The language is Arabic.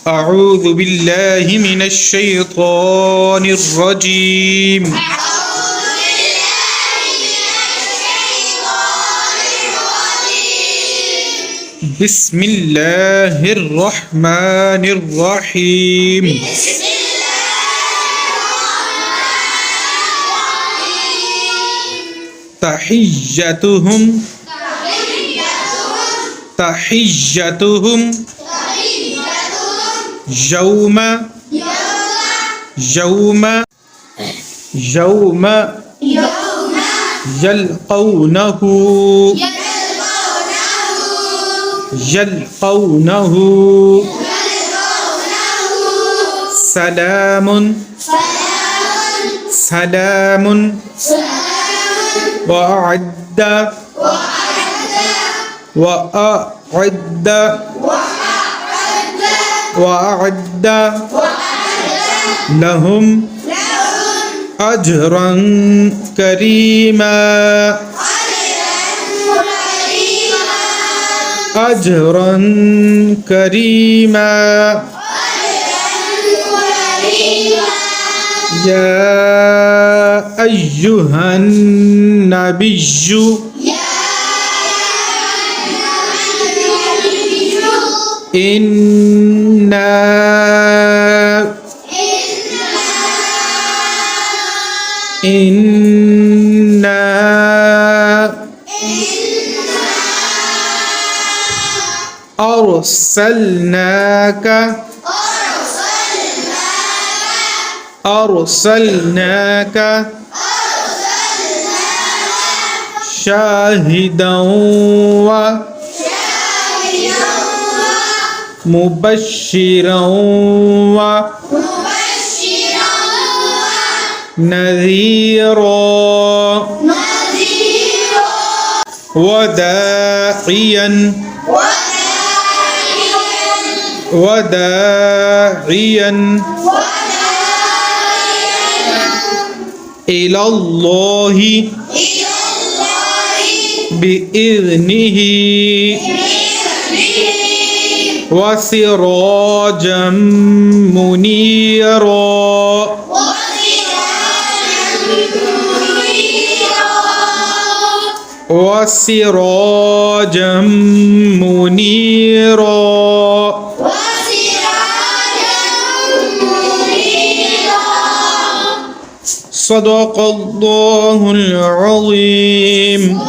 أعوذ بالله من الشيطان الرجيم بسم الله الرحمن الرحيم تحيتهم يوم يلقونه سلام وأعد لهم أجرا كريما يا أيها النبي إنا أرسلناك شاهدا ومبشرا ونذيرا وداعيا إلى الله بإذنه وسراجا منيرا صدق الله العظيم.